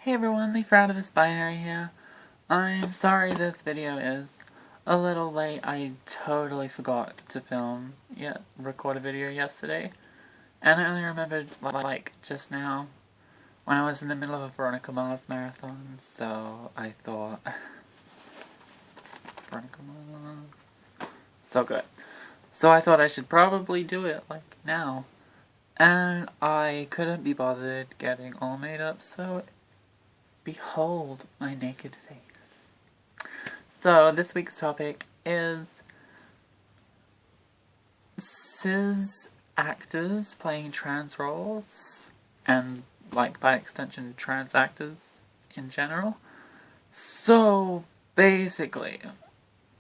Hey everyone, Leigh out of this binary here. I'm sorry this video is a little late. I totally forgot to record a video yesterday. And I only remembered, like, just now when I was in the middle of a Veronica Mars marathon, so I thought... Veronica Mars... So good. So I thought I should probably do it, like, now. And I couldn't be bothered getting all made up, so... Behold my naked face. So this week's topic is cis actors playing trans roles, and like by extension trans actors in general. So basically,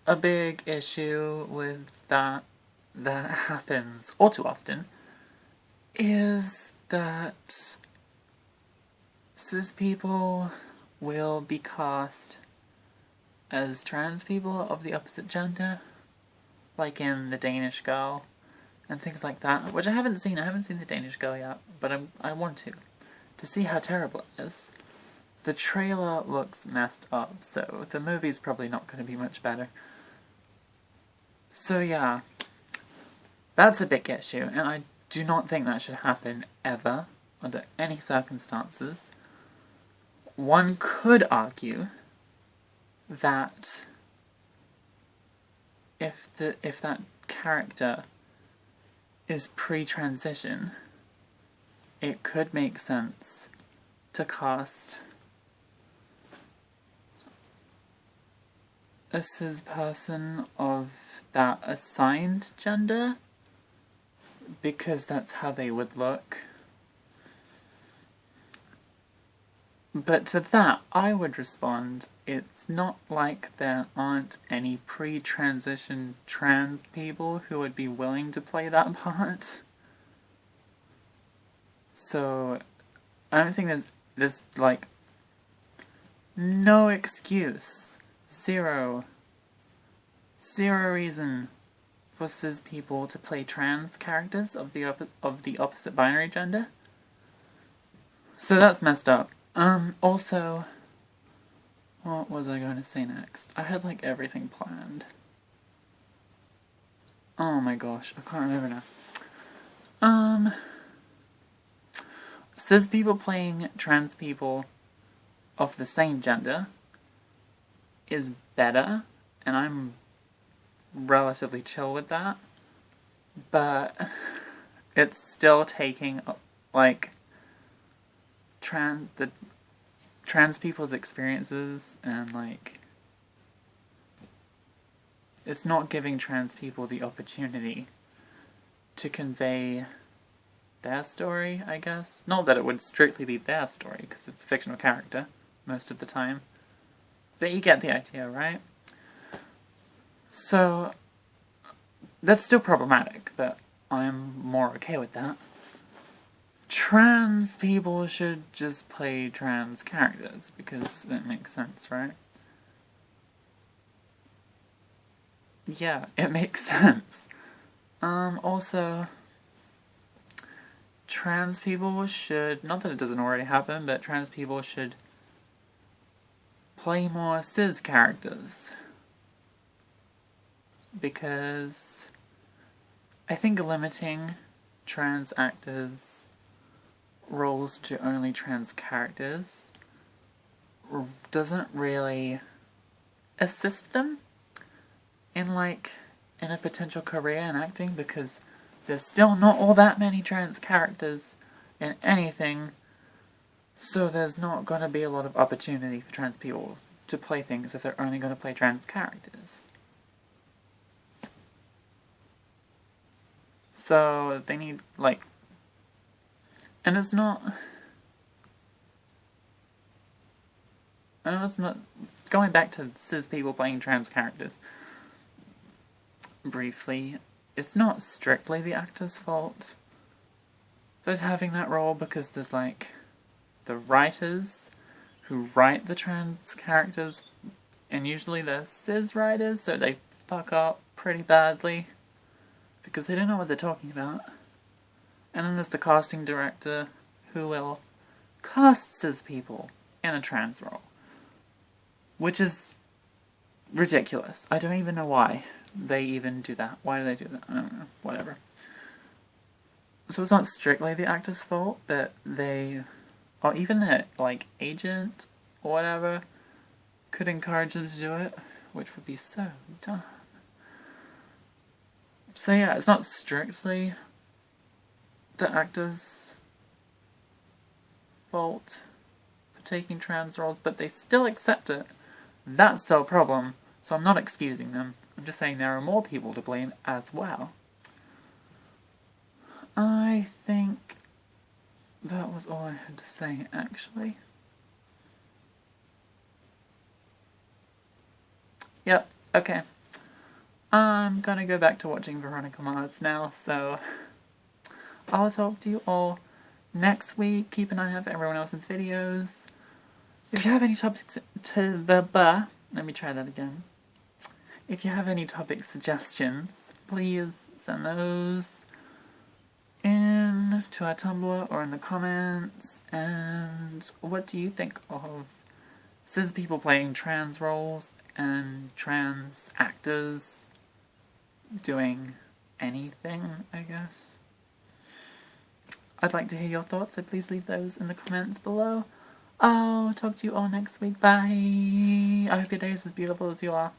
a big issue with that happens all too often is that cis people will be cast as trans people of the opposite gender, like in The Danish Girl and things like that, which I haven't seen. I haven't seen The Danish Girl yet, but I want to see how terrible it is. The trailer looks messed up, so the movie's probably not going to be much better. So yeah, that's a big issue, and I do not think that should happen ever, under any circumstances. One could argue that if that character is pre-transition, it could make sense to cast a cis person of that assigned gender, because that's how they would look. But to that, I would respond, it's not like there aren't any pre-transition trans people who would be willing to play that part. So, I don't think there's like, no excuse. Zero reason for cis people to play trans characters of the opposite binary gender. So that's messed up. Also, what was I going to say next? I had, like, everything planned. Oh my gosh, I can't remember now. Cis people playing trans people of the same gender is better, and I'm relatively chill with that, but it's still taking, like, the trans people's experiences, and like, it's not giving trans people the opportunity to convey their story, I guess. Not that it would strictly be their story, because it's a fictional character most of the time, but you get the idea, right? So that's still problematic, but I'm more okay with that. Trans people should just play trans characters, because it makes sense, right? Yeah, it makes sense. Also, trans people should, not that it doesn't already happen, but trans people should play more cis characters. Because I think limiting trans actors' roles to only trans characters doesn't really assist them in a potential career in acting, because there's still not all that many trans characters in anything, so there's not going to be a lot of opportunity for trans people to play things if they're only going to play trans characters. So they need, like, and it's not, I know it's not, going back to cis people playing trans characters, briefly, it's not strictly the actor's fault for having that role, because there's, like, the writers who write the trans characters, and usually they're cis writers, so they fuck up pretty badly, because they don't know what they're talking about. And then there's the casting director, who will cast cis people in a trans role. Which is ridiculous. I don't even know why they even do that. Why do they do that? I don't know. Whatever. So it's not strictly the actor's fault, but they, or even their, like, agent or whatever, could encourage them to do it, which would be so dumb. So yeah, it's not strictly the actor's fault for taking trans roles, but they still accept it. That's still a problem, so I'm not excusing them. I'm just saying there are more people to blame as well. I think that was all I had to say, actually. Yep, okay. I'm gonna go back to watching Veronica Mars now, so I'll talk to you all next week. Keep an eye out for everyone else's videos. If you have any topics let me try that again. If you have any topic suggestions, please send those in to our Tumblr or in the comments. And what do you think of cis people playing trans roles and trans actors doing anything, I guess? I'd like to hear your thoughts, so please leave those in the comments below. I'll talk to you all next week. Bye! I hope your day is as beautiful as you are.